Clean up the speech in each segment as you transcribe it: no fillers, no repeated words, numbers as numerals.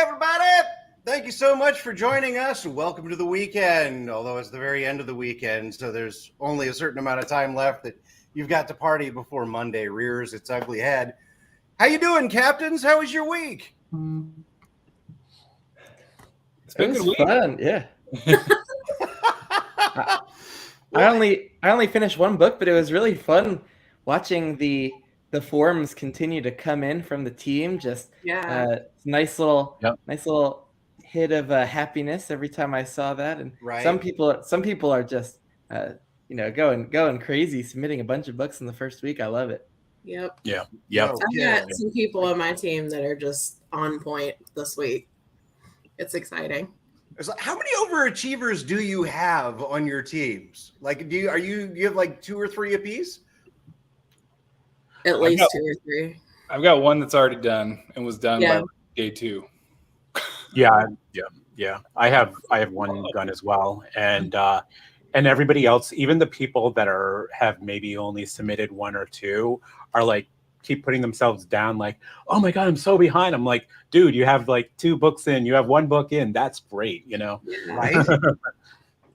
everybody! Thank you so much for joining us. Welcome to the weekend, although it's the very end of the weekend, so there's only a certain amount of time left that you've got to party before Monday rears its ugly head. How you doing, captains? How was your week? It's been It was fun, yeah. I only finished one book, but it was really fun watching the forums continue to come in from the team. Just nice little hit of happiness every time I saw that. And some people are just going crazy, submitting a bunch of books in the first week. I love it. Yep. Yeah. I've got some people on my team that are just on point this week. It's exciting. How many overachievers do you have on your teams? Like, do you have like 2 or 3 apiece? At least 2 or 3. I've got one that's already done and was done by day 2. Yeah. I have one done as well, and everybody else, even the people that have maybe only submitted 1 or 2, are like keep putting themselves down. Like, oh my god, I'm so behind. I'm like, dude, you have like 2 books in, you have 1 book in. That's great, right?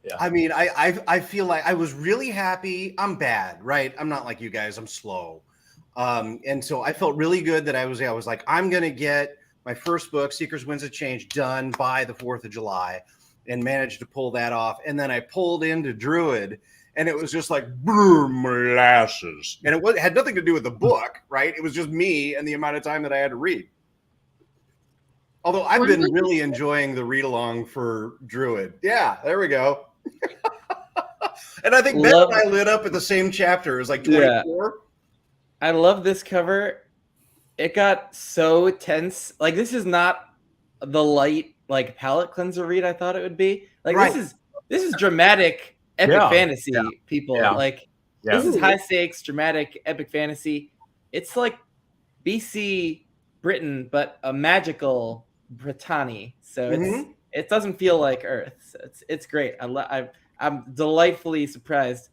Yeah. I mean, I feel like I was really happy. I'm bad, right? I'm not like you guys. I'm slow. And so I felt really good that I was like, I'm going to get my first book, Seekers Winds of Change, done by the 4th of July, and managed to pull that off. And then I pulled into Druid, and it was just like molasses. And it had nothing to do with the book, right? It was just me and the amount of time that I had to read. Although I've been really enjoying the read along for Druid. Yeah, there we go. And I think Ben and I lit up at the same chapter. It was like 24. Yeah. I love this cover. It got so tense. Like, this is not the light, like, palate cleanser read I thought it would be. Like, this is dramatic epic fantasy, people. Yeah. Like, this is high stakes, dramatic, epic fantasy. It's like BC Britain, but a magical Brittany. So it doesn't feel like Earth. So it's great. I'm delightfully surprised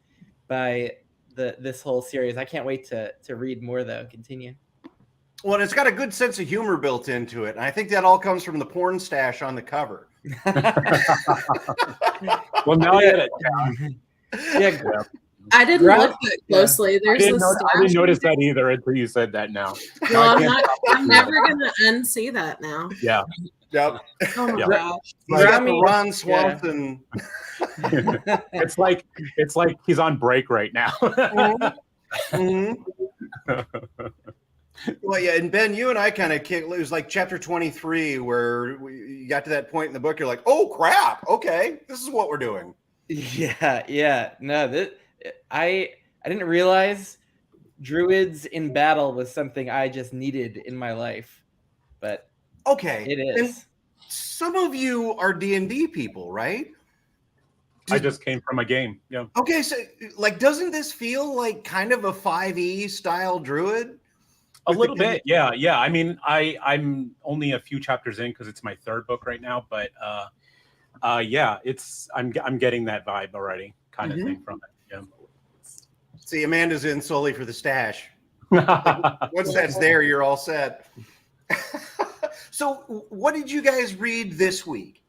by this whole series. I can't wait to read more, though. Continue. Well, it's got a good sense of humor built into it, and I think that all comes from the porn stash on the cover. Well, now I get it. Yeah. I didn't look that closely. I didn't notice that either until you said that now. Well, I'm never going to unsee that now. Yeah. Yep. Oh my gosh. He's got the Ron Swanson. Yeah. It's like he's on break right now. Well, yeah, and Ben, you and I kind of kicked. It was like chapter 23 where you got to that point in the book. You're like, oh crap! Okay, this is what we're doing. Yeah. No, I didn't realize druids in battle was something I just needed in my life, but okay, it is. And some of you are D&D people, right? I just came from a game. Yeah. Okay, so like, doesn't this feel like kind of a 5e style druid? A little bit, yeah. I mean, I'm only a few chapters in because it's my 3rd book right now, but yeah, I'm getting that vibe already, kind of thing from it. Yeah. See, Amanda's in solely for the stash. Like, once that's there, you're all set. So, what did you guys read this week?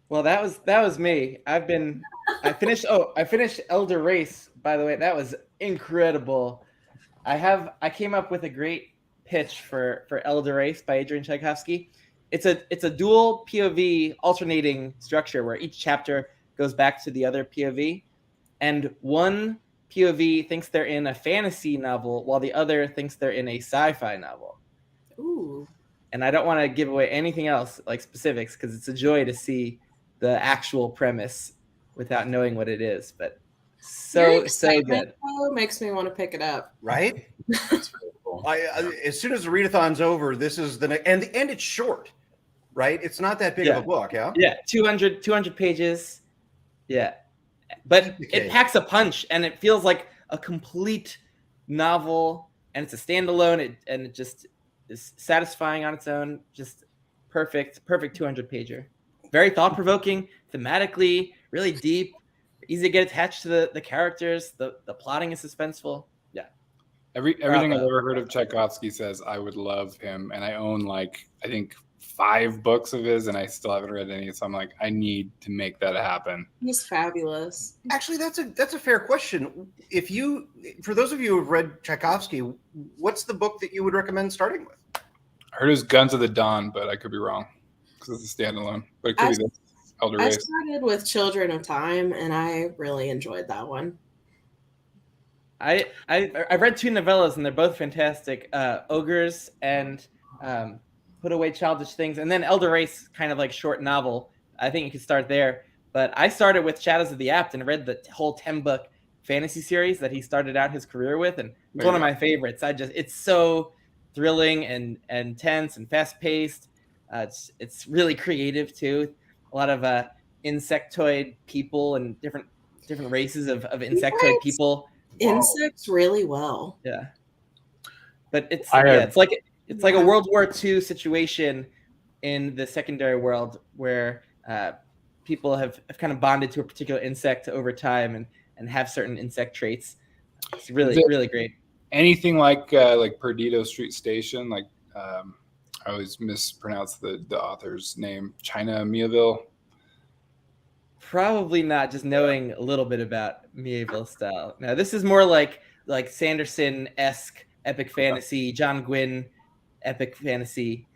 Well, that was me. I finished Elder Race, by the way. That was incredible. I came up with a great pitch for Elder Race by Adrian Tchaikovsky. It's a dual POV alternating structure where each chapter goes back to the other POV, and one POV thinks they're in a fantasy novel while the other thinks they're in a sci-fi novel. Ooh. And I don't want to give away anything else, like specifics, because it's a joy to see the actual premise without knowing what it is, but so good. Makes me want to pick it up. Right? That's really cool. As soon as the readathon's over, this is and it's short, right? It's not that big of a book, yeah? Yeah, 200 pages. Yeah. But it packs a punch, and it feels like a complete novel, and it's a standalone, and it just is satisfying on its own. Just perfect 200-pager. Very thought-provoking, thematically, really deep, easy to get attached to the characters. The plotting is suspenseful. Yeah. Everything I've ever heard of Tchaikovsky says I would love him, and I own like I think 5 books of his, and I still haven't read any. So I'm like, I need to make that happen. He's fabulous. Actually, that's a fair question. For those of you who have read Tchaikovsky, what's the book that you would recommend starting with? I heard it was Guns of the Dawn, but I could be wrong because it's a standalone. But it could be this Elder I Race. started with Children of Time, and I really enjoyed that one. I read 2 novellas, and they're both fantastic. Ogres and Put Away Childish Things, and then Elder Race, kind of like short novel. I think you could start there. But I started with Shadows of the Apt and read the whole 10-book fantasy series that he started out his career with, and it's one of my favorites. It's so thrilling and tense and fast paced. It's really creative too. A lot of insectoid people and different races of insectoid people. Insects really well. Yeah, but it's like a World War II situation in the secondary world where people have kind of bonded to a particular insect over time and have certain insect traits. It's really great. Anything like Perdido Street Station, like I always mispronounce the author's name, China Miéville. Probably not, just knowing a little bit about Miéville style. Now this is more like Sanderson-esque epic fantasy, John Gwynne epic fantasy.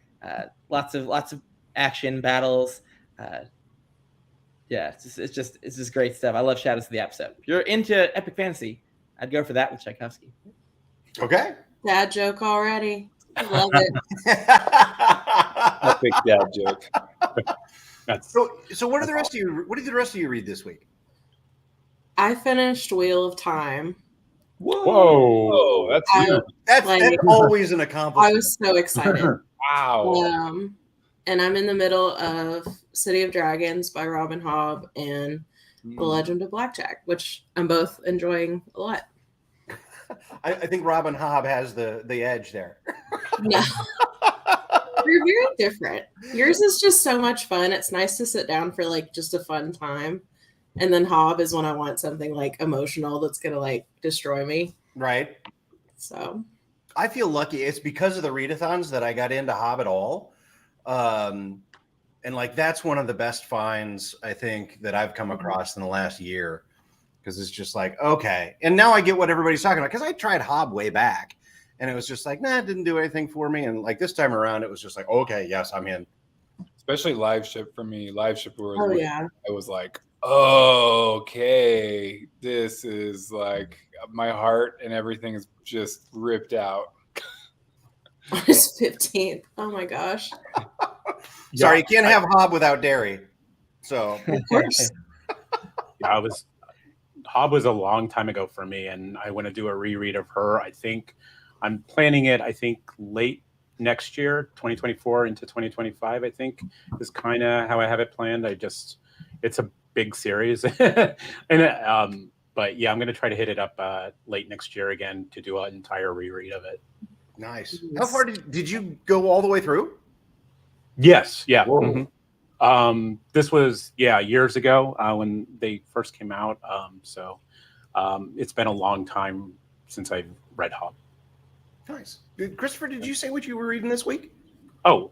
Lots of action battles. It's just great stuff. I love Shadows of the Apt. If you're into epic fantasy, I'd go for that with Tchaikovsky. Okay. Dad joke already. I love it. Epic dad joke. So what did the rest of you read this week? I finished Wheel of Time. Whoa, that's huge. That's always an accomplishment. I was so excited. Wow. And I'm in the middle of City of Dragons by Robin Hobb and The Legend of Blackjack, which I'm both enjoying a lot. I think Robin Hobb has the edge there. No. They're very different. Yours is just so much fun. It's nice to sit down for like just a fun time. And then Hobb is when I want something like emotional that's going to like destroy me. Right. So I feel lucky. It's because of the readathons that I got into Hobb at all. And like, that's one of the best finds I think that I've come across in the last year. Because it's just like, okay. And now I get what everybody's talking about. Because I tried Hobb way back. And it was just like, nah, it didn't do anything for me. And like this time around, it was just like, okay, yes, I'm in. Especially Live Ship for me. Live Ship was I was like, okay, this is like my heart and everything is just ripped out. August 15th. Oh my gosh. Sorry, you can't have Hobb without dairy. So of course. Yeah, Hobb was a long time ago for me, and I want to do a reread of her. I think I'm planning it, late next year, 2024 into 2025, I think is kind of how I have it planned. It's a big series. But yeah, I'm going to try to hit it up late next year again to do an entire reread of it. Nice. How far did you go all the way through? Yes. Yeah. Mm-hmm. This was, years ago when they first came out. So it's been a long time since I've read Hobb. Nice. Christopher, did you say what you were reading this week? Oh,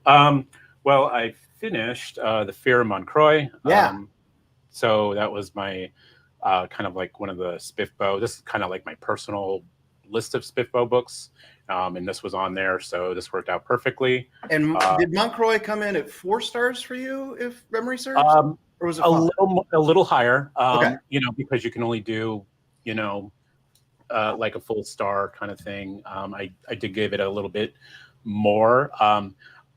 well, I finished The Fear of Montcroy. Yeah. So that was my kind of like one of the SPFBO. This is kind of like my personal list of SPFBO books. And this was on there, so this worked out perfectly. And did Montcroy come in at 4 stars for you, if memory serves? Or was it a little higher? Okay. Because you can only do, like a full star kind of thing. I did give it a little bit more.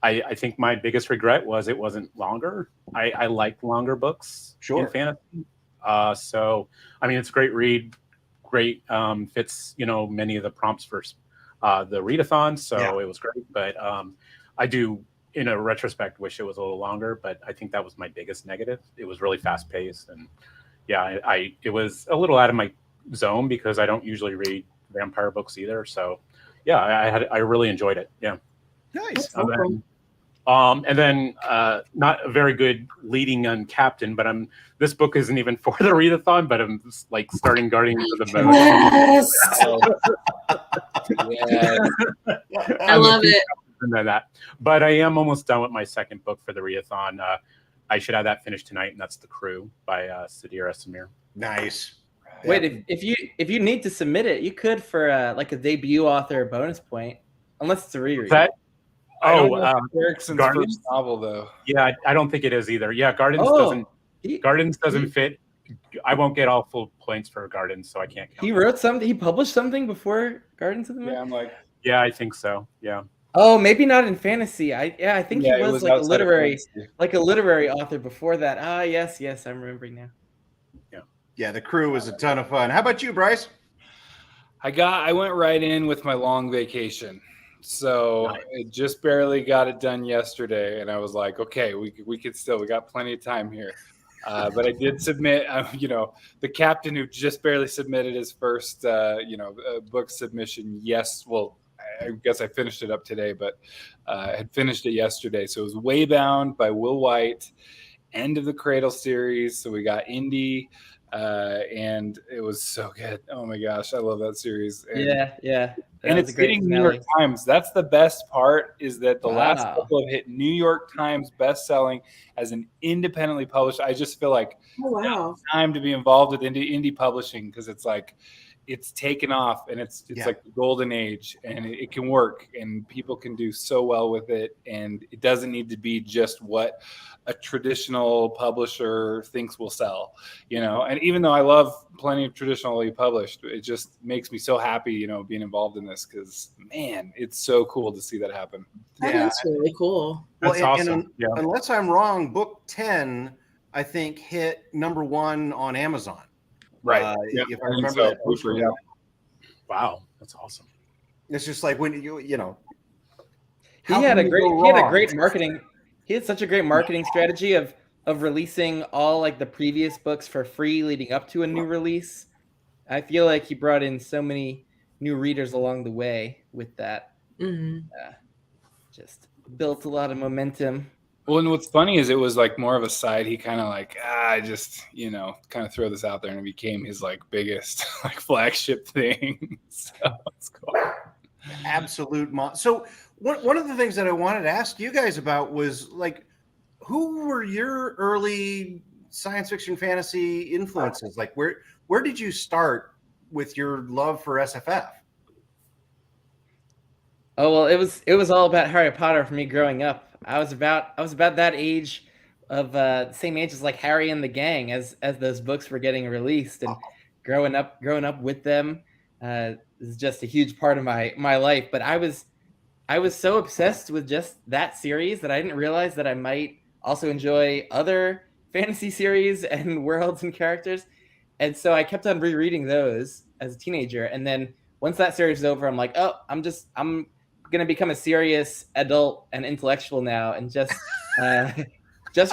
I think my biggest regret was it wasn't longer. I like longer books in fantasy. So, I mean, it's a great read, great fits, many of the prompts for the readathon. So it was great. But I do, in a retrospect, wish it was a little longer. But I think that was my biggest negative. It was really fast paced. And it was a little out of my zone because I don't usually read vampire books either. So I really enjoyed it. Yeah. Nice. And then not a very good leading on Captain, but this book isn't even for the readathon, but I'm like starting Guardians of the Moon. Yes. Yeah. I love it. Than that. But I am almost done with my second book for the readathon. I should have that finished tonight, and that's The Crew by Sadir Samir. Nice. Wait, if you need to submit it, you could for like a debut author bonus point, unless it's a reread. Erickson's first novel, though. Yeah, I don't think it is either. Yeah, Gardens doesn't fit. I won't get all full points for Gardens, so I can't count. He wrote something. He published something before Gardens of the Moon. Yeah, I'm like, yeah, I think so. Yeah. Oh, maybe not in fantasy. I think he was like a literary author before that. Ah, yes, I'm remembering now. Yeah, The Crew was a ton of fun. How about you, Bryce? I went right in with my long vacation. So I just barely got it done yesterday, and I was like, okay, we got plenty of time here. But I did submit, the captain who just barely submitted his first, book submission. Yes, well, I guess I finished it up today, but I had finished it yesterday. So it was Waybound by Will White, End of the Cradle series. So we got Indy, and it was so good. Oh my gosh, I love that series. And, yeah. And it's hitting New York Times. That's the best part, is that the last couple have hit New York Times best-selling as an independently published. I just feel like it's time to be involved with indie publishing, because it's like it's taken off, and it's like the golden age, and it can work, and people can do so well with it, and it doesn't need to be just what a traditional publisher thinks will sell, and even though I love plenty of traditionally published, it just makes me so happy, being involved in this, because man, it's so cool to see that happen. That's really cool. That's awesome. Unless I'm wrong, book 10, I think, hit #1 on Amazon. Right. If I remember that. Wow, that's awesome. It's just like when he had a great marketing. He had such a great marketing strategy of releasing all like the previous books for free leading up to a new release. I feel like he brought in so many new readers along the way with that. Mm-hmm. Just built a lot of momentum. Well, and what's funny is it was like more of a side. He kind of like, I just, kind of throw this out there, and it became his like biggest like flagship thing. So it's cool. Absolute. So one of the things that I wanted to ask you guys about was like, who were your early science fiction fantasy influences? Like where did you start with your love for SFF? Oh, well, it was all about Harry Potter for me growing up. I was about that age of the same age as like Harry and the Gang as those books were getting released, and growing up with them is just a huge part of my life. But I was so obsessed with just that series that I didn't realize that I might also enjoy other fantasy series and worlds and characters. And so I kept on rereading those as a teenager. And then once that series is over, I'm like, oh, I'm going to become a serious adult and intellectual now, and just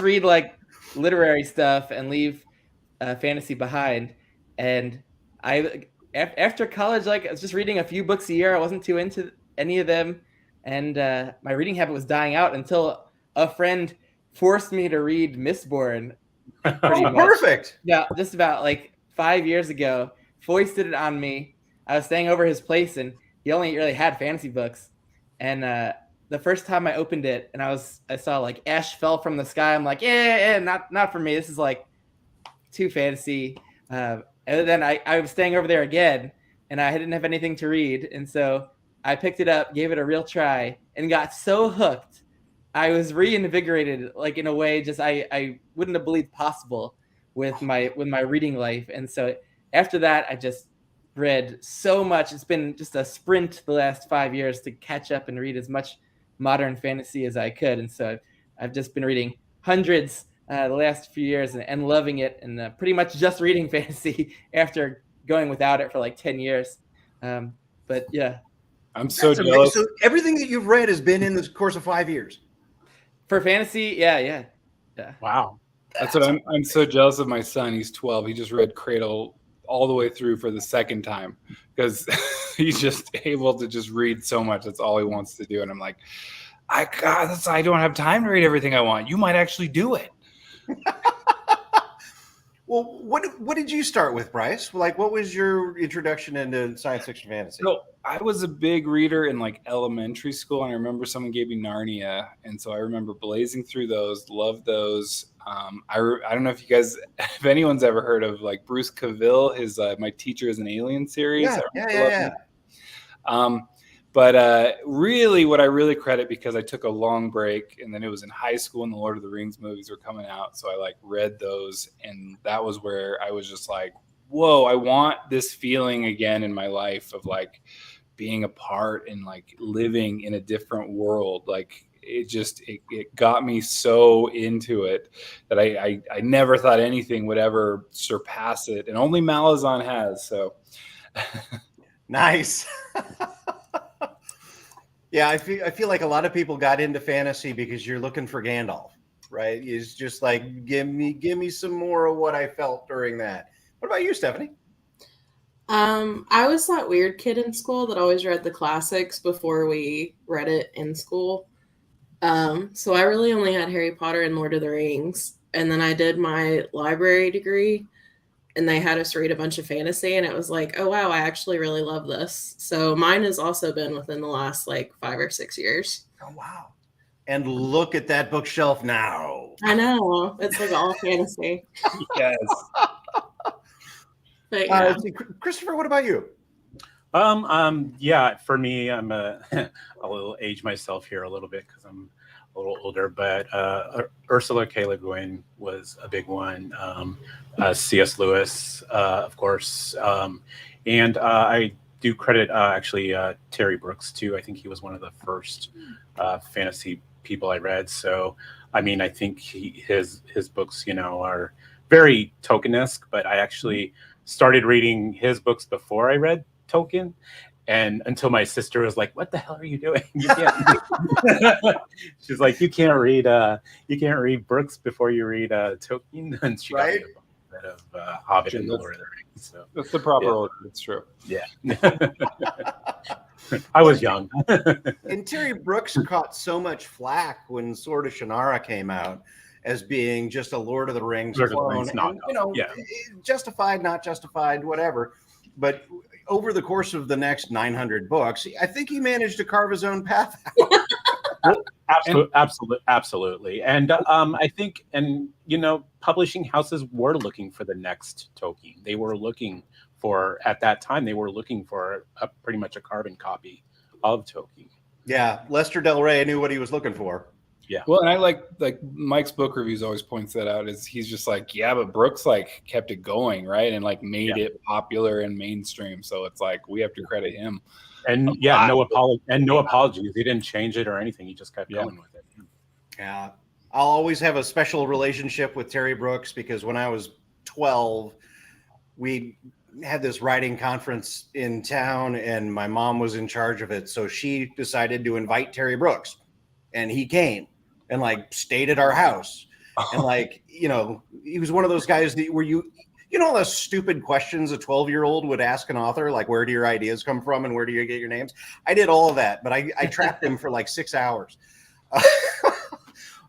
read like literary stuff and leave fantasy behind. And after college, like I was just reading a few books a year. I wasn't too into any of them. And my reading habit was dying out until a friend forced me to read Mistborn. Perfect. Yeah, just about like 5 years ago, foisted it on me. I was staying over his place, and he only really had fantasy books. And the first time I opened it, and I saw like ash fell from the sky. I'm like, yeah, not for me. This is like too fantasy. And then I was staying over there again, and I didn't have anything to read, and so I picked it up, gave it a real try, and got so hooked. I was reinvigorated, like in a way just I wouldn't have believed possible with my reading life. And so after that, I just read so much. It's been just a sprint the last 5 years to catch up and read as much modern fantasy as I could. And so I've just been reading hundreds the last few years and loving it, and pretty much just reading fantasy after going without it for like 10 years. But yeah. I'm so jealous. So everything that you've read has been in the course of 5 years. For fantasy, yeah. Wow. That's what I'm so jealous of my son. He's 12. He just read Cradle all the way through for the second time because he's just able to just read so much. That's all he wants to do. And I'm like, I don't have time to read everything I want. You might actually do it. Well, what did you start with, Bryce? Like, what was your introduction into science fiction fantasy? So I was a big reader in like elementary school, and I remember someone gave me Narnia, and so I remember blazing through those, loved those. I don't know if you guys, if anyone's ever heard of like Bruce Cavill, his My Teacher is an Alien series. Yeah. But really, what I really credit, because I took a long break, and then it was in high school and the Lord of the Rings movies were coming out. So I like read those, and that was where I was just like, whoa, I want this feeling again in my life of like being a part and like living in a different world. Like it got me so into it that I never thought anything would ever surpass it. And only Malazan has, so. Nice. Yeah, I feel like a lot of people got into fantasy because you're looking for Gandalf, right? It's just like, give me some more of what I felt during that. What about you, Stephanie? I was that weird kid in school that always read the classics before we read it in school. So I really only had Harry Potter and Lord of the Rings. And then I did my library degree, and they had us read a bunch of fantasy, and it was like, oh wow, I actually really love this. So mine has also been within the last like 5 or 6 years. Oh wow. And look at that bookshelf now. I know. It's like all fantasy. Yes. But, yeah. Christopher, what about you? Yeah, for me, I'm a little age myself here a little bit because I'm a little older, but Ursula K. Le Guin was a big one. C.S. Lewis, of course, and I do credit actually Terry Brooks too. I think he was one of the first fantasy people I read. So, I mean, I think his books, are very Tolkien-esque, but I actually started reading his books before I read Tolkien, and until my sister was like, "What the hell are you doing? You can't." She's like, "You can't read Brooks before you read Tolkien." And she got me a bit of Hobbit and the Lord of the Rings. So that's the proper order. It's true. Yeah. I was young. And Terry Brooks caught so much flack when Sword of Shannara came out as being just a Lord of the Rings clone. Justified, not justified, whatever. But over the course of the next 900 books, I think he managed to carve his own path out. Absolutely. And I think, publishing houses were looking for the next Tolkien. They were looking for, at that time, pretty much a carbon copy of Tolkien. Yeah, Lester Del Rey knew what he was looking for. Yeah. Well, and I like Mike's book reviews always points that out, is he's just like, yeah, but Brooks like kept it going, right? And like made it popular and mainstream. So it's like, we have to credit him. And no apologies. He didn't change it or anything. He just kept going with it. Yeah. I'll always have a special relationship with Terry Brooks because when I was 12, we had this writing conference in town and my mom was in charge of it. So she decided to invite Terry Brooks, and he came and like stayed at our house. And like, he was one of those guys that where all those stupid questions a 12-year-old would ask an author, like, where do your ideas come from and where do you get your names? I did all of that, but I trapped him for like 6 hours.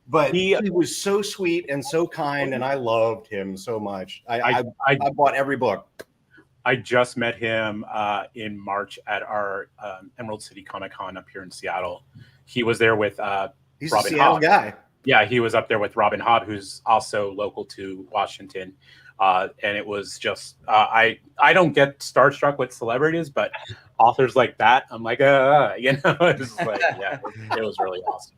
But he was so sweet and so kind, and I loved him so much. I bought every book. I just met him in March at our Emerald City Comic Con up here in Seattle. He was there with he's Robin a Seattle Hobb. guy. Yeah, he was up there with Robin Hobb, who's also local to Washington. And it was just, I don't get starstruck with celebrities, but authors like that, I'm like, it was like, it was really awesome.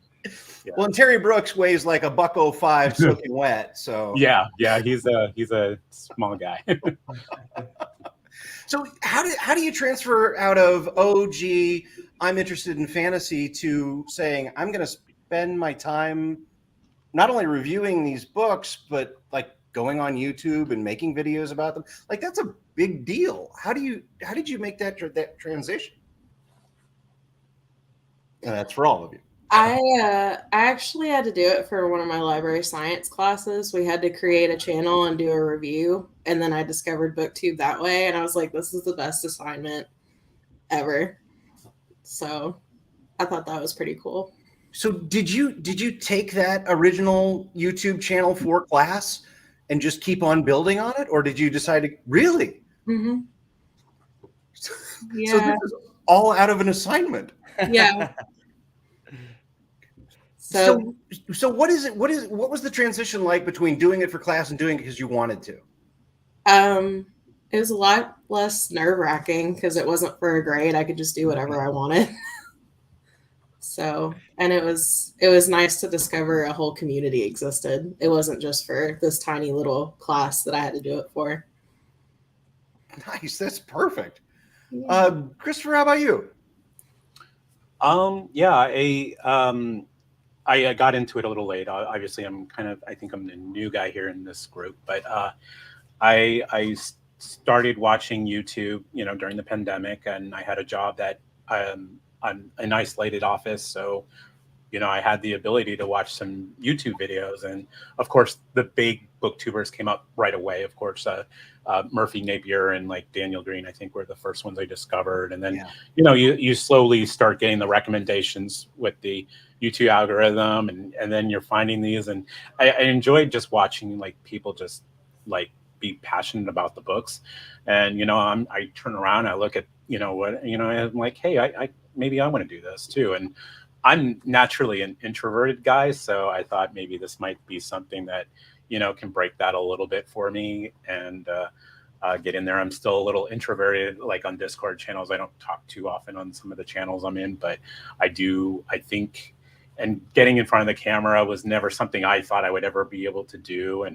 Yeah. Well, and Terry Brooks weighs like $105 soaking wet. So yeah, he's a small guy. So how do you transfer out of, oh, gee, I'm interested in fantasy, to saying I'm going to spend my time not only reviewing these books, but like going on YouTube and making videos about them? Like, that's a big deal. How did you make that transition? And that's for all of you. I actually had to do it for one of my library science classes. We had to create a channel and do a review, and then I discovered BookTube that way, and I was like, this is the best assignment ever. So I thought that was pretty cool. So did you take that original YouTube channel for class and just keep on building on it, or did you decide to really? Mm-hmm. Yeah. So this is all out of an assignment. Yeah. So what is it? What was the transition like between doing it for class and doing it because you wanted to? It was a lot less nerve-wracking because it wasn't for a grade. I could just do whatever I wanted. So, and it was nice to discover a whole community existed. It wasn't just for this tiny little class that I had to do it for. Nice, that's perfect. Yeah. Christopher, how about you? I got into it a little late. Obviously, I think I'm the new guy here in this group, but I started watching YouTube, during the pandemic, and I had a job that I'm an isolated office, so I had the ability to watch some YouTube videos, and of course, the big booktubers came up right away. Of course, Murphy Napier and like Daniel Green, I think, were the first ones I discovered, and then you slowly start getting the recommendations with the YouTube algorithm, and then you're finding these, and I enjoyed just watching like people just like be passionate about the books, and I turn around, I look at I'm like, hey, I maybe I want to do this too, and I'm naturally an introverted guy, so I thought maybe this might be something that can break that a little bit for me and get in there. I'm still a little introverted, like on Discord channels. I don't talk too often on some of the channels I'm in, but I think, and getting in front of the camera was never something I thought I would ever be able to do.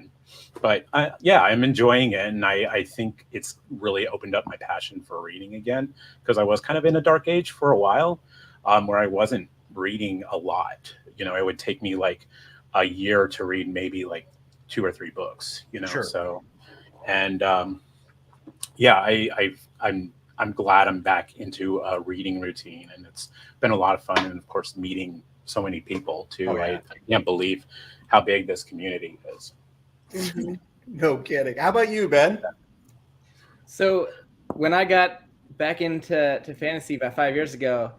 But I'm enjoying it. And I think it's really opened up my passion for reading again, because I was kind of in a dark age for a while where I wasn't reading a lot. It would take me like a year to read maybe like 2 or 3 books, Sure. So, and I'm glad I'm back into a reading routine, and it's been a lot of fun. And of course, meeting so many people too. Oh, yeah. I can't believe how big this community is. Mm-hmm. No kidding. How about you, Ben? So when I got back into fantasy about 5 years ago,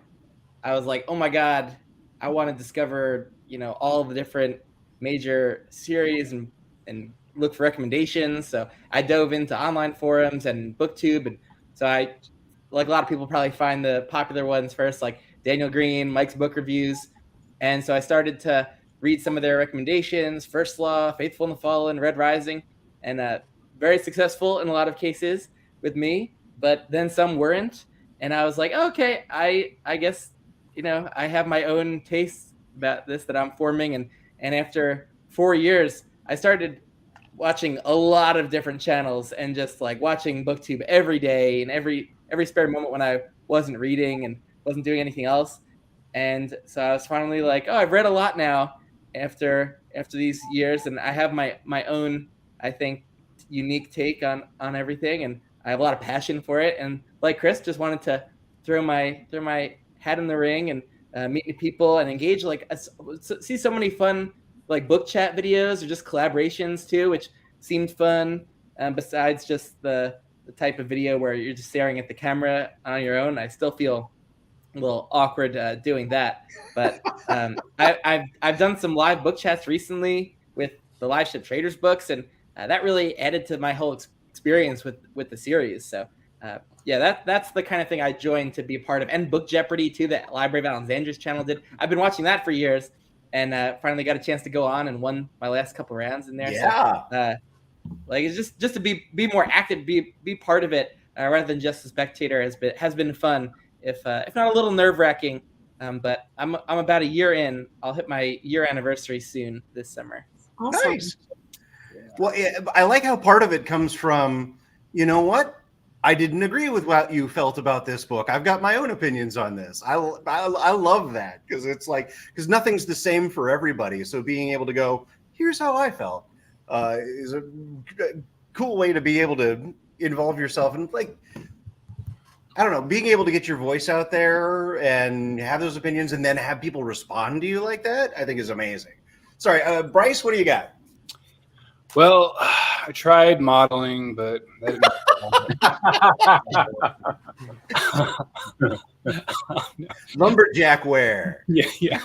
I was like, oh my God, I want to discover, all the different major series and look for recommendations. So I dove into online forums and BookTube. And so I, like a lot of people probably find the popular ones first, like Daniel Green, Mike's book reviews. And so I started to read some of their recommendations, First Law, Faithful and the Fallen, Red Rising, and very successful in a lot of cases with me, but then some weren't. And I was like, okay, I guess, I have my own tastes about this that I'm forming. And after 4 years, I started watching a lot of different channels and just like watching BookTube every day and every spare moment when I wasn't reading and wasn't doing anything else. And so I was finally like, oh, I've read a lot now after these years, and I have my own, I think, unique take on everything, and I have a lot of passion for it. And like Chris, just wanted to throw my hat in the ring and meet new people and engage. Like see so many fun like book chat videos or just collaborations too, which seemed fun. Besides just the type of video where you're just staring at the camera on your own, I still feel a little awkward doing that. But I've done some live book chats recently with the Live Ship Traders books, and that really added to my whole experience with the series. So that's the kind of thing I joined to be a part of. And Book Jeopardy too, that Library of Alexandria's channel did. I've been watching that for years, and finally got a chance to go on and won my last couple rounds in there. Yeah. So, like it's just to be more active, be part of it rather than just a spectator has been fun. If not a little nerve-wracking, but I'm about a year in. I'll hit my year anniversary soon this summer. Awesome. Nice. Well, I like how part of it comes from, you know what? I didn't agree with what you felt about this book. I've got my own opinions on this. I love that because nothing's the same for everybody. So being able to go, here's how I felt, is a cool way to be able to involve yourself and I don't know, being able to get your voice out there and have those opinions and then have people respond to you like that, I think is amazing. Sorry, Bryce, what do you got? Well, I tried modeling, but Lumberjack wear. Yeah.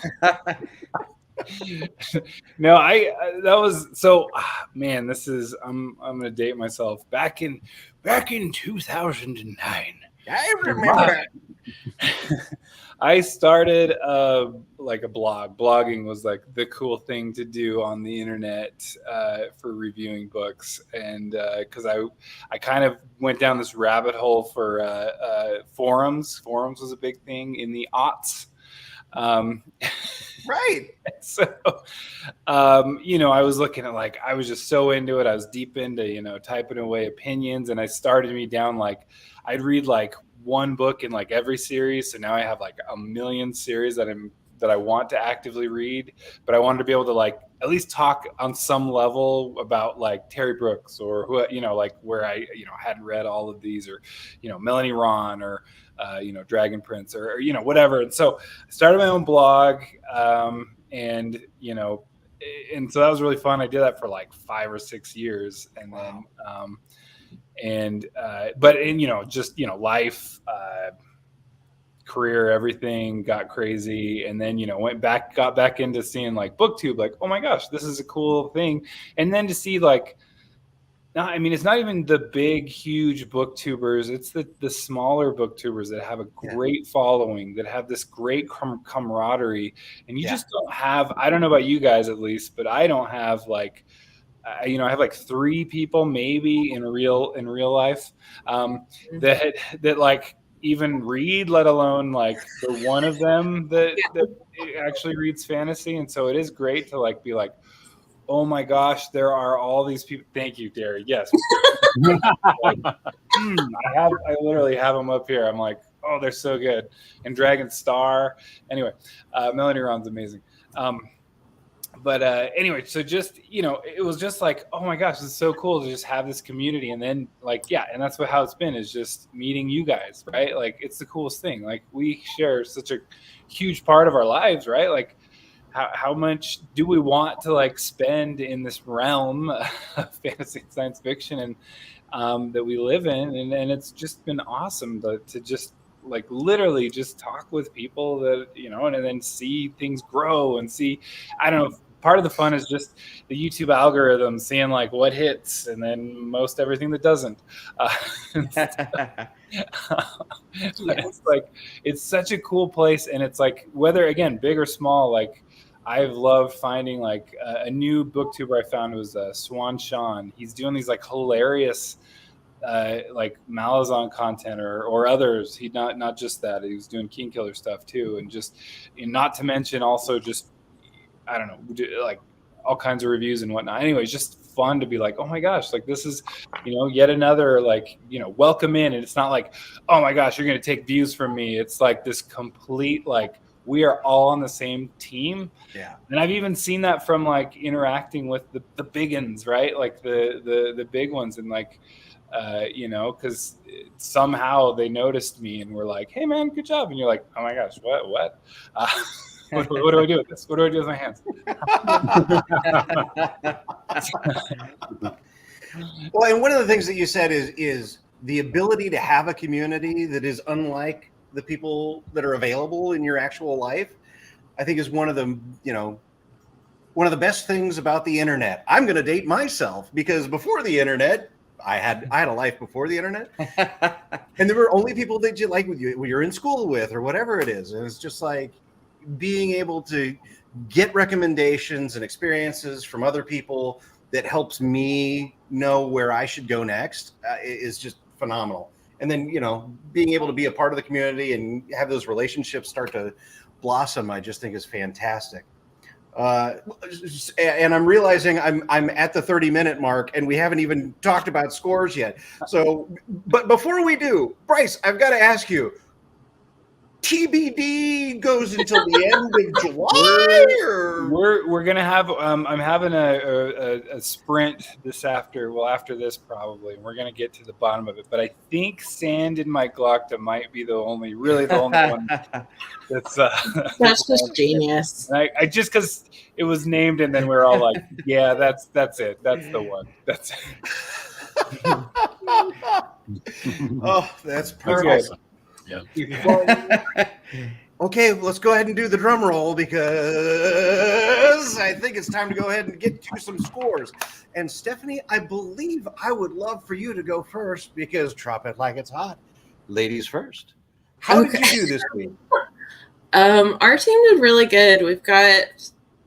No, that was so. Man, this is. I'm gonna date myself. Back in 2009. I remember. I started like a blog. Blogging was like the cool thing to do on the internet for reviewing books, and because I kind of went down this rabbit hole for forums. Forums was a big thing in the aughts. Right. So, I was looking at like, I was just so into it. I was deep into, typing away opinions, and I started me down like, I'd read like one book in like every series. So now I have like a million series that I want to actively read, but I wanted to be able to like at least talk on some level about like Terry Brooks or who, like where I, hadn't read all of these, or, Melanie Ron, or, Dragon Prince, or whatever. And so I started my own blog, and so that was really fun. I did that for like 5 or 6 years, and then, just life, career, everything got crazy, and then got back into seeing like BookTube, like, oh my gosh, this is a cool thing. And then to see like, it's not even the big huge booktubers, it's the smaller booktubers that have a great following, that have this great camaraderie, and you just don't have, I don't know about you guys at least, but I don't have like I have like 3 people maybe in real life that like even read, let alone like the one of them that actually reads fantasy. And so it is great to like be like, oh my gosh, there are all these people. Thank you, Derry. Yes. Like, I literally have them up here. I'm like, oh, they're so good. And Dragon Star. Anyway, Melanie Ron's amazing. But anyway, so just, it was just like, oh my gosh, it's so cool to just have this community. And then like, and that's how it's been, is just meeting you guys, right? Like, it's the coolest thing. Like, we share such a huge part of our lives, right? Like, how much do we want to like spend in this realm of fantasy and science fiction and that we live in? And it's just been awesome to just like literally just talk with people that, and then see things grow and see, I don't know, part of the fun is just the YouTube algorithm, seeing like what hits and then most everything that doesn't. It's like, it's such a cool place. And it's like, whether again, big or small, like I've loved finding like a new booktuber I found was Swan Sean. He's doing these like hilarious like Malazan content or others. He not just that, he was doing King Killer stuff too, and not to mention also just, I don't know, like all kinds of reviews and whatnot. Anyway, it's just fun to be like, oh my gosh, like this is, yet another like, welcome in. And it's not like, oh my gosh, you're going to take views from me. It's like this complete, like, we are all on the same team. Yeah. And I've even seen that from like interacting with the biggins, right? Like the big ones, and like, because somehow they noticed me and were like, hey man, good job. And you're like, oh my gosh, what? What do I do with this? What do I do with my hands? Well, and one of the things that you said is the ability to have a community that is unlike the people that are available in your actual life, I think is one of the best things about the internet. I'm going to date myself, because before the internet, I had a life before the internet, and there were only people that you like when you're in school with or whatever it is. And it's just like being able to get recommendations and experiences from other people that helps me know where I should go next is just phenomenal. And then, being able to be a part of the community and have those relationships start to blossom, I just think is fantastic. And I'm realizing I'm at the 30-minute mark, and we haven't even talked about scores yet. So, but before we do, Bryce, I've got to ask you, TBD goes until the end of July, or we're gonna have I'm having a sprint after this probably. We're gonna get to the bottom of it, but I think Sand in My Glockta might be the only one that's just genius. I just because it was named, and then we're all like, yeah, that's it, that's the one, that's it. Oh, that's perfect. Yeah. Okay, let's go ahead and do the drum roll because I think it's time to go ahead and get to some scores. And Stephanie, I believe I would love for you to go first because drop it like it's hot. Ladies first. How did you do this week? Our team did really good. We've got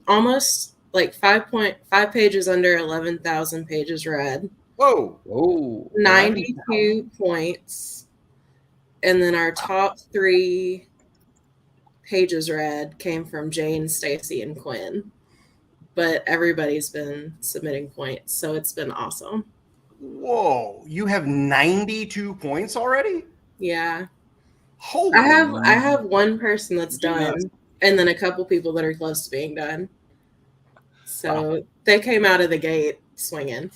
almost like 5.5 pages under 11,000 pages read. Whoa. 92 points. And then our top 3 pages read came from Jane, Stacy, and Quinn. But everybody's been submitting points, so it's been awesome. Whoa. You have 92 points already? Yeah. Holy I have one person that's done, and then a couple people that are close to being done. So they came out of the gate swinging.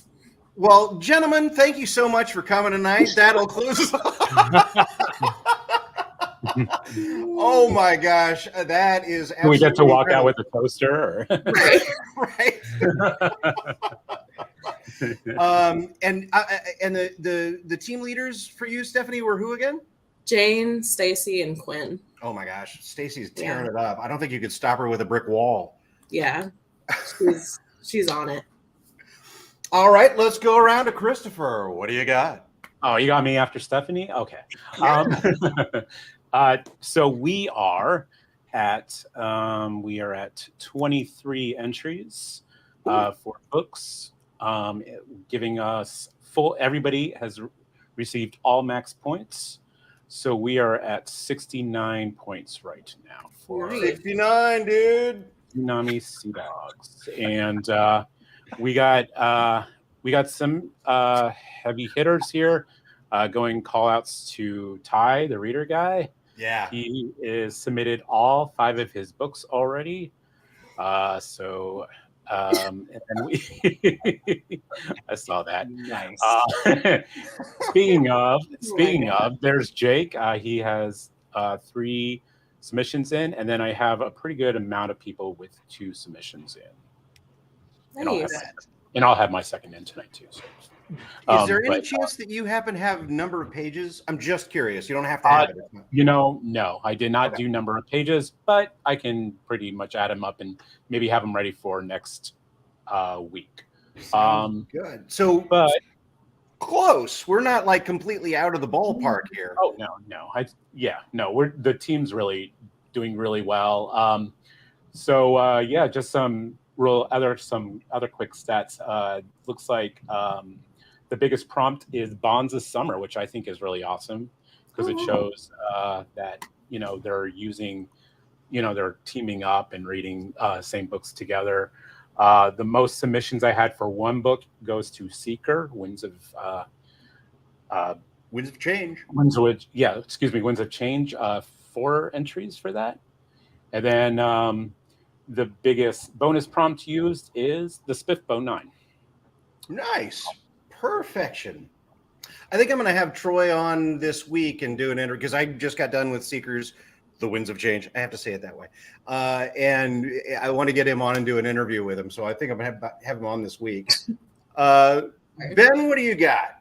Well, gentlemen, thank you so much for coming tonight. That'll close us. Oh my gosh, that is absolutely. We get to walk out with a toaster, or? Right. And the team leaders for you, Stephanie, were who again? Jane, Stacy, and Quinn. Oh my gosh, Stacy's tearing it up. I don't think you could stop her with a brick wall. Yeah, she's on it. All right, let's go around to Christopher. What do you got? Oh, you got me after Stephanie? Okay. So we are at 23 entries for books, giving us everybody has received all max points. So we are at 69 points right now. For 69, dude. Tsunami Sea Dogs. And we got some heavy hitters here. Going call outs to Ty, the reader guy. Yeah. He is submitted all 5 of his books already. And we I saw that. Nice. Speaking of, there's Jake. He has 3 submissions in, and then I have a pretty good amount of people with 2 submissions in. Nice. And I'll have my second in tonight too. So. Is there any chance that you happen to have number of pages? I'm just curious. You don't have to have it. No, I did not do number of pages, but I can pretty much add them up and maybe have them ready for next week. Good. So, but close. We're not like completely out of the ballpark here. Oh no. The team's really doing really well. Just some other quick stats. Looks like the biggest prompt is Bonds of Summer, which I think is really awesome because it shows that they're using, they're teaming up and reading same books together. The most submissions I had for one book goes to Seeker, Winds of Change. Winds of Change. 4 entries for that, and then the biggest bonus prompt used is the SPFBO 9. Nice. Perfection. I think I'm going to have Troy on this week and do an interview because I just got done with Seekers, The Winds of Change. I have to say it that way. And I want to get him on and do an interview with him. So I think I'm going to have him on this week. Ben, what do you got?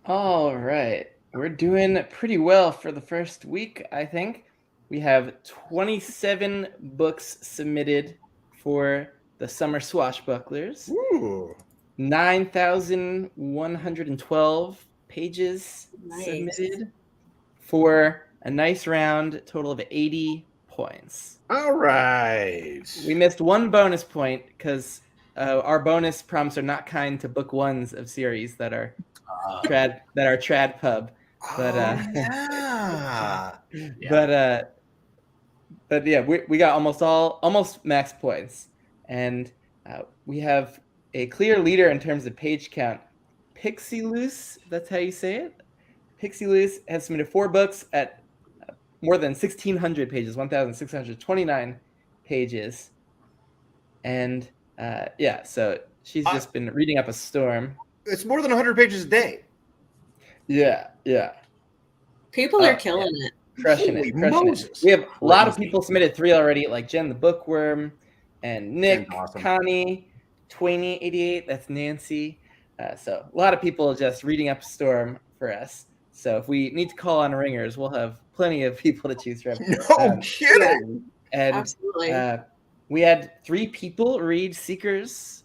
All right. We're doing pretty well for the first week, I think. We have 27 books submitted for the Summer Swashbucklers. Ooh. 9,112 pages submitted for a nice round total of 80 points. All right. We missed one bonus point because our bonus prompts are not kind to book ones of series that are trad pub. But we got almost max points, and we have a clear leader in terms of page count. Pixie Loose, that's how you say it. Pixie Loose has submitted 4 books at more than 1,600 pages, 1,629 pages, and so she's just been reading up a storm. It's more than 100 pages a day. Yeah. People are killing it. Crushing it. We have a lot of people submitted 3 already, like Jen the Bookworm and Nick, awesome. Connie, Twainy88, that's Nancy. So a lot of people just reading up a storm for us. So if we need to call on ringers, we'll have plenty of people to choose from. No kidding. And Absolutely. We had 3 people read Seekers,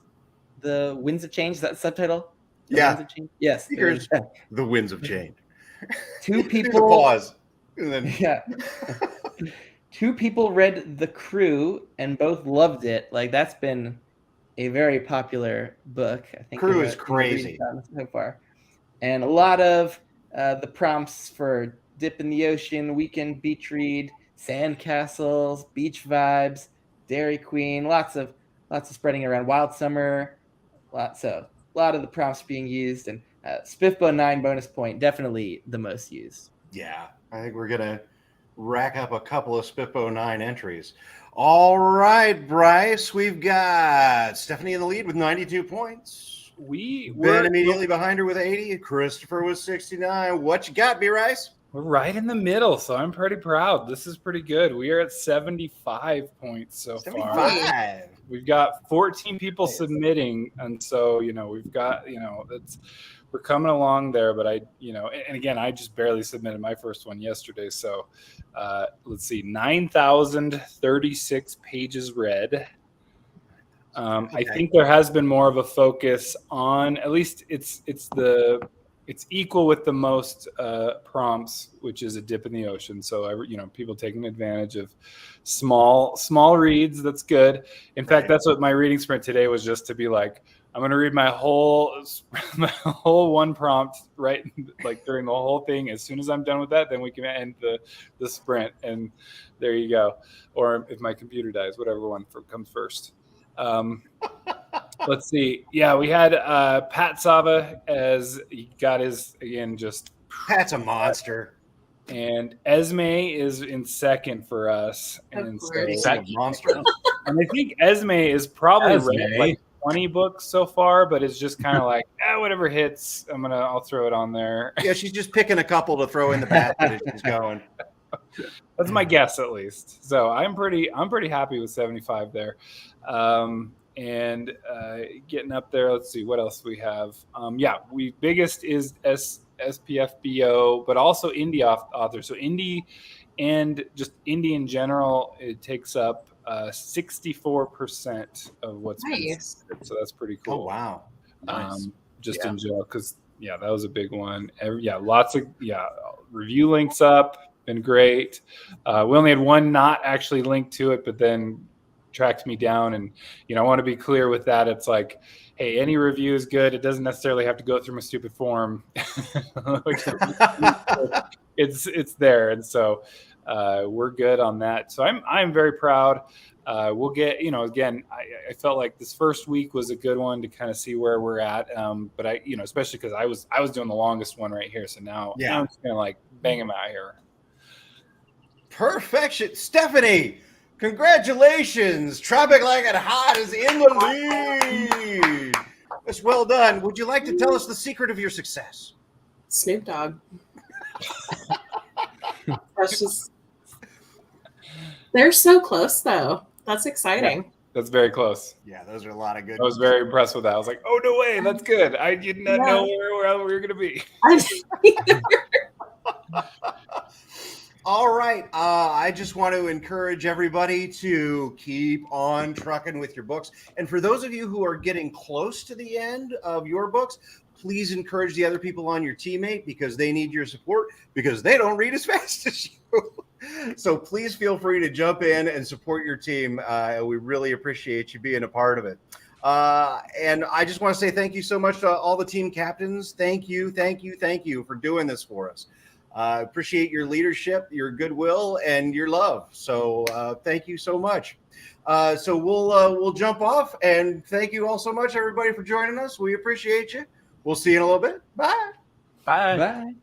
The Winds of Change. Is that subtitle? The Winds of Change? Yes. Seekers, The Winds of Change. 2 people. Do the pause. And then... Yeah. 2 people read The Crew and both loved it. Like, that's been a very popular book. I think Crew is crazy so far. And a lot of the prompts for dip in the ocean, weekend beach read, sandcastles, beach vibes, Dairy Queen, lots of spreading around. Wild Summer, a lot of the prompts being used, and SPFBO 9 bonus point, definitely the most used. Yeah, I think we're gonna rack up a couple of SPFBO 9 entries. All right, Bryce, we've got Stephanie in the lead with 92 points. Ben immediately behind her with 80. Christopher with 69. What you got, B-Rice? We're right in the middle, so I'm pretty proud. This is pretty good. We are at 75 points so 75. Far. We've got 14 people submitting, and so we've got we're coming along there. But and again, I just barely submitted my first one yesterday. So let's see, 9,036 pages read. I think there has been more of a focus on, at least it's equal with the most prompts, which is a dip in the ocean. So people taking advantage of small dudes. That's good. In fact, that's what my reading sprint today was, just to be like, I'm going to read my whole one prompt right, like during the whole thing. As soon as I'm done with that, then we can end the sprint, and there you go. Or if my computer dies, whatever one comes first. Let's see. Yeah, we had Pat Sava as he got his, again, just Pat's a monster. And Esme is in second for us. And so he's a monster. And I think Esme is probably read like 20 books so far, but it's just kind of like, whatever hits, I'll throw it on there. Yeah, she's just picking a couple to throw in the basket as she's going. That's my guess, at least. So I'm pretty happy with 75 there. And getting up there, let's see what else we have. Biggest is SPFBO, but also indie authors. So indie and just indie in general, it takes up 64% of what's nice. Been, so that's pretty cool. Oh wow, nice. In general, because that was a big one. Lots of review links up, been great. We only had one not actually linked to it, but then tracked me down, and I want to be clear with that. It's like, hey, any review is good. It doesn't necessarily have to go through my stupid form. It's there, and so we're good on that. So I'm very proud. We'll get, again, I felt like this first week was a good one to kind of see where we're at. But especially because I was doing the longest one right here. So now I'm just gonna like bang them out here. Perfection, Stephanie. Congratulations! Tropic Like It Hot is in the lead. That's well done. Would you like to tell us the secret of your success? Snoop Dogg. That's just. They're so close, though. That's exciting. Yeah, that's very close. Yeah, those are a lot of good. I was very impressed with that. I was like, oh, no way. That's good. I did not know where we were going to be. All right. I just want to encourage everybody to keep on trucking with your books. And for those of you who are getting close to the end of your books, please encourage the other people on your teammate, because they need your support, because they don't read as fast as you. So please feel free to jump in and support your team. We really appreciate you being a part of it. And I just want to say thank you so much to all the team captains. Thank you for doing this for us. Appreciate your leadership, your goodwill, and your love. So thank you so much. So we'll jump off, and thank you all so much, everybody, for joining us. We appreciate you. We'll see you in a little bit. Bye. Bye. Bye.